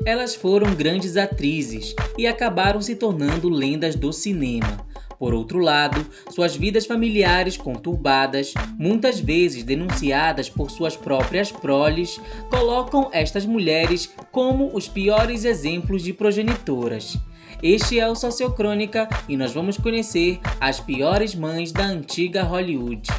Elas foram grandes atrizes e acabaram se tornando lendas do cinema. Por outro lado, suas vidas familiares conturbadas, muitas vezes denunciadas por suas próprias proles, colocam estas mulheres como os piores exemplos de progenitoras. Este é o Sociocrônica e nós vamos conhecer as piores mães da antiga Hollywood.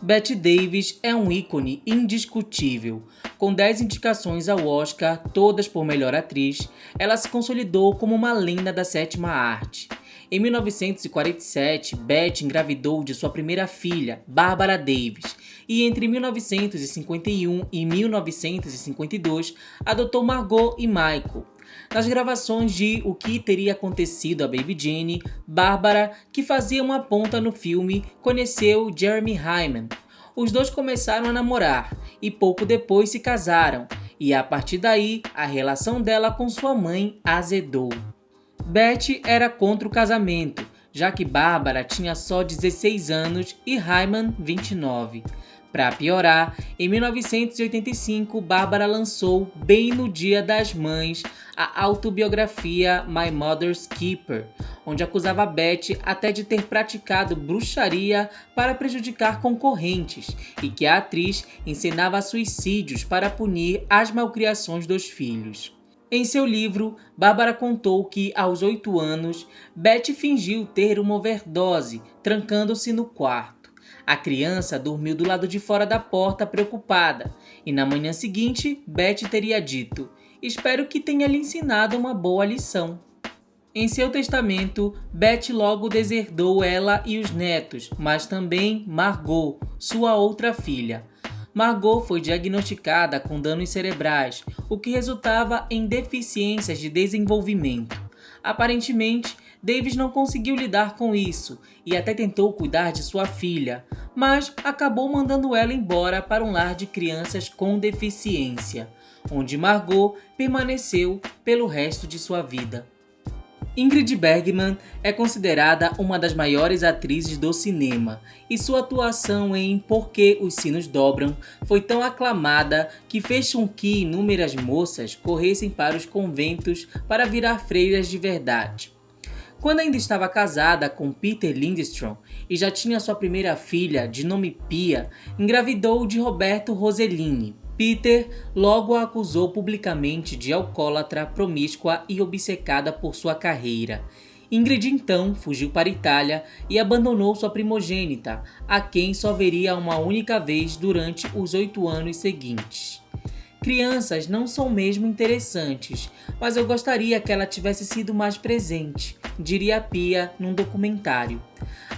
Bette Davis é um ícone indiscutível. Com 10 indicações ao Oscar, todas por melhor atriz, ela se consolidou como uma lenda da sétima arte. Em 1947, Bette engravidou de sua primeira filha, Barbara Davis, e entre 1951 e 1952 adotou Margot e Michael. Nas gravações de O que Teria Acontecido a Baby Jane, Barbara, que fazia uma ponta no filme, conheceu Jeremy Hyman. Os dois começaram a namorar e pouco depois se casaram, e a partir daí a relação dela com sua mãe azedou. Bette era contra o casamento, já que Barbara tinha só 16 anos e Hyman 29. Para piorar, em 1985, Barbara lançou, bem no Dia das Mães, a autobiografia My Mother's Keeper, onde acusava Bette até de ter praticado bruxaria para prejudicar concorrentes e que a atriz encenava suicídios para punir as malcriações dos filhos. Em seu livro, Barbara contou que, aos 8 anos, Bette fingiu ter uma overdose, trancando-se no quarto. A criança dormiu do lado de fora da porta preocupada, e na manhã seguinte, Bette teria dito: "Espero que tenha lhe ensinado uma boa lição." Em seu testamento, Bette logo deserdou ela e os netos, mas também Margot, sua outra filha. Margot foi diagnosticada com danos cerebrais, o que resultava em deficiências de desenvolvimento. Aparentemente, Davis não conseguiu lidar com isso e até tentou cuidar de sua filha, mas acabou mandando ela embora para um lar de crianças com deficiência, onde Margot permaneceu pelo resto de sua vida. Ingrid Bergman é considerada uma das maiores atrizes do cinema, e sua atuação em Por que os Sinos Dobram foi tão aclamada que fez com que inúmeras moças corressem para os conventos para virar freiras de verdade. Quando ainda estava casada com Peter Lindstrom e já tinha sua primeira filha, de nome Pia, engravidou de Roberto Rossellini. Peter logo a acusou publicamente de alcoólatra, promíscua e obcecada por sua carreira. Ingrid então fugiu para a Itália e abandonou sua primogênita, a quem só veria uma única vez durante os 8 anos seguintes. Crianças não são mesmo interessantes, mas eu gostaria que ela tivesse sido mais presente, diria Pia num documentário.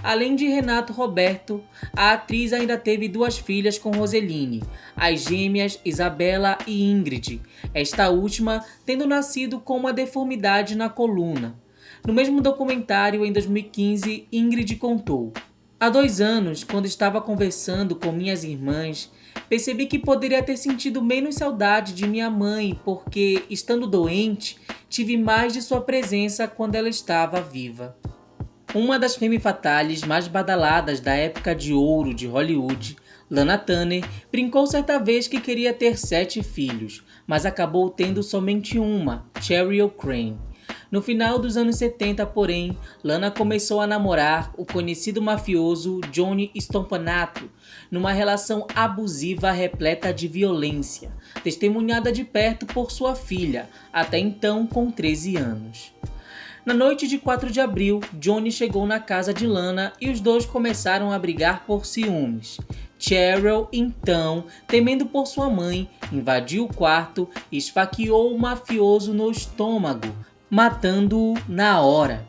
Além de Renato Roberto, a atriz ainda teve 2 filhas com Rossellini, as gêmeas Isabella e Ingrid, esta última tendo nascido com uma deformidade na coluna. No mesmo documentário, em 2015, Ingrid contou: "Há 2 anos, quando estava conversando com minhas irmãs, percebi que poderia ter sentido menos saudade de minha mãe porque, estando doente, tive mais de sua presença quando ela estava viva." Uma das femme fatales mais badaladas da época de ouro de Hollywood, Lana Turner, brincou certa vez que queria ter 7 filhos, mas acabou tendo somente uma, Sheryl Crane. No final dos anos 70, porém, Lana começou a namorar o conhecido mafioso Johnny Stompanato, numa relação abusiva repleta de violência, testemunhada de perto por sua filha, até então com 13 anos. Na noite de 4 de abril, Johnny chegou na casa de Lana e os dois começaram a brigar por ciúmes. Sheryl, então, temendo por sua mãe, invadiu o quarto e esfaqueou o mafioso no estômago, matando-o na hora.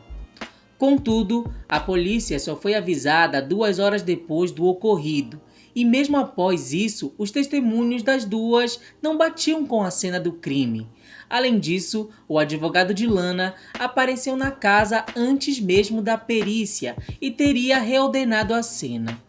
Contudo, a polícia só foi avisada 2 horas depois do ocorrido, e mesmo após isso, os testemunhos das duas não batiam com a cena do crime. Além disso, o advogado de Lana apareceu na casa antes mesmo da perícia e teria reordenado a cena.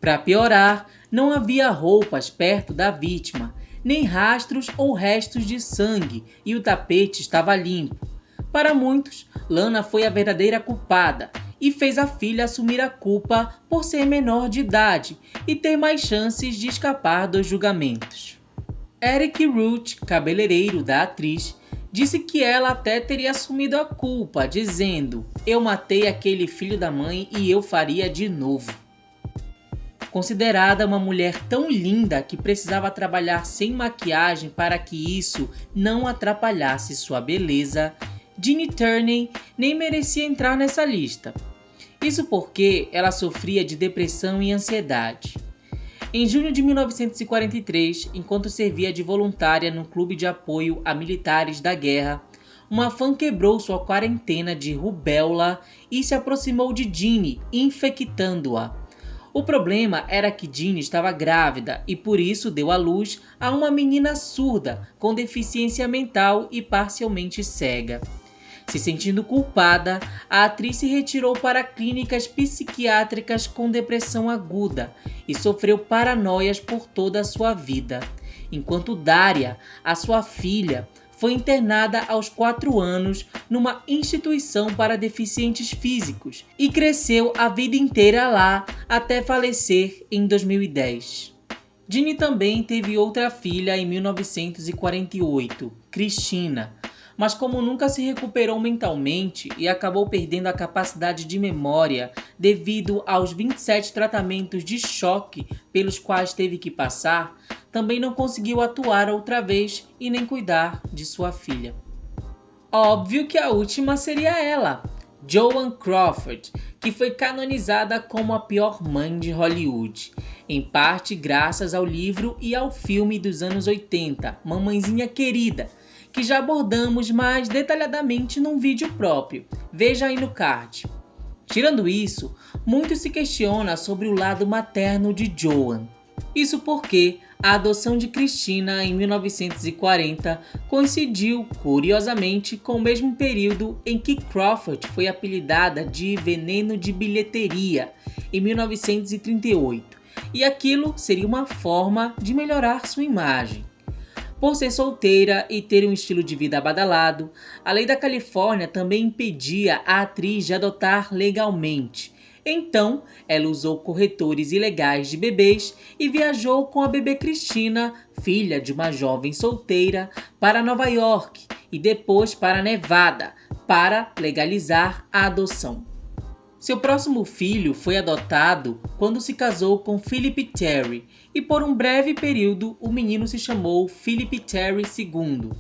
Para piorar, não havia roupas perto da vítima, nem rastros ou restos de sangue, e o tapete estava limpo. Para muitos, Lana foi a verdadeira culpada e fez a filha assumir a culpa por ser menor de idade e ter mais chances de escapar dos julgamentos. Eric Root, cabeleireiro da atriz, disse que ela até teria assumido a culpa, dizendo: "Eu matei aquele filho da mãe e eu faria de novo." Considerada uma mulher tão linda que precisava trabalhar sem maquiagem para que isso não atrapalhasse sua beleza, Tina Turner nem merecia entrar nessa lista. Isso porque ela sofria de depressão e ansiedade. Em junho de 1943, enquanto servia de voluntária num clube de apoio a militares da guerra, uma fã quebrou sua quarentena de rubéola e se aproximou de Jeanne, infectando-a. O problema era que Jeanne estava grávida e por isso deu à luz a uma menina surda, com deficiência mental e parcialmente cega. Se sentindo culpada, a atriz se retirou para clínicas psiquiátricas com depressão aguda e sofreu paranoias por toda a sua vida, enquanto Daria, a sua filha, foi internada aos 4 anos numa instituição para deficientes físicos e cresceu a vida inteira lá até falecer em 2010. Jeanne também teve outra filha em 1948, Christina, mas como nunca se recuperou mentalmente e acabou perdendo a capacidade de memória devido aos 27 tratamentos de choque pelos quais teve que passar, também não conseguiu atuar outra vez e nem cuidar de sua filha. Óbvio que a última seria ela, Joan Crawford, que foi canonizada como a pior mãe de Hollywood, em parte graças ao livro e ao filme dos anos 80, Mamãezinha Querida, que já abordamos mais detalhadamente num vídeo próprio, veja aí no card. Tirando isso, muito se questiona sobre o lado materno de Joan. Isso porque a adoção de Christina em 1940 coincidiu, curiosamente, com o mesmo período em que Crawford foi apelidada de veneno de bilheteria, em 1938, e aquilo seria uma forma de melhorar sua imagem. Por ser solteira e ter um estilo de vida badalado, a lei da Califórnia também impedia a atriz de adotar legalmente. Então, ela usou corretores ilegais de bebês e viajou com a bebê Christina, filha de uma jovem solteira, para Nova York e depois para Nevada, para legalizar a adoção. Seu próximo filho foi adotado quando se casou com Philip Terry, e por um breve período o menino se chamou Philip Terry II.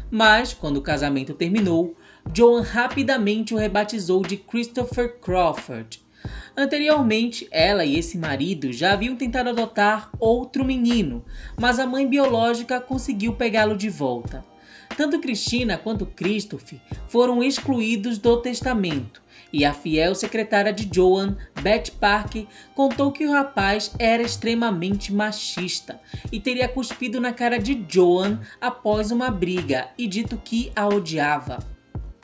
Mas, quando o casamento terminou, Joan rapidamente o rebatizou de Christopher Crawford. Anteriormente, ela e esse marido já haviam tentado adotar outro menino, mas a mãe biológica conseguiu pegá-lo de volta. Tanto Christina quanto Christopher foram excluídos do testamento, e a fiel secretária de Joan, Beth Parker, contou que o rapaz era extremamente machista e teria cuspido na cara de Joan após uma briga e dito que a odiava.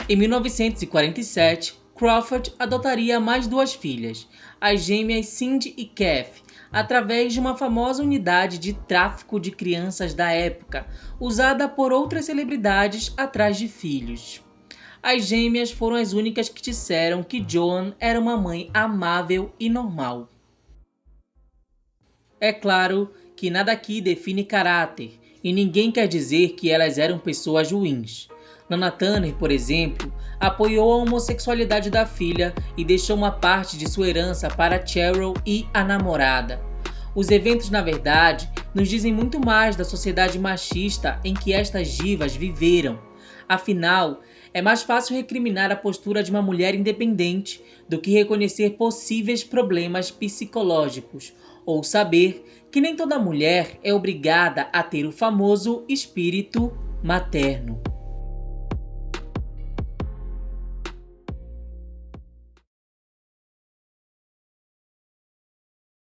Em 1947, Crawford adotaria mais 2 filhas, as gêmeas Cindy e Kathy, através de uma famosa unidade de tráfico de crianças da época, usada por outras celebridades atrás de filhos. As gêmeas foram as únicas que disseram que Joan era uma mãe amável e normal. É claro que nada aqui define caráter, e ninguém quer dizer que elas eram pessoas ruins. Nana Turner, por exemplo, apoiou a homossexualidade da filha e deixou uma parte de sua herança para Cheryl e a namorada. Os eventos, na verdade, nos dizem muito mais da sociedade machista em que estas divas viveram. Afinal, é mais fácil recriminar a postura de uma mulher independente do que reconhecer possíveis problemas psicológicos, ou saber que nem toda mulher é obrigada a ter o famoso espírito materno.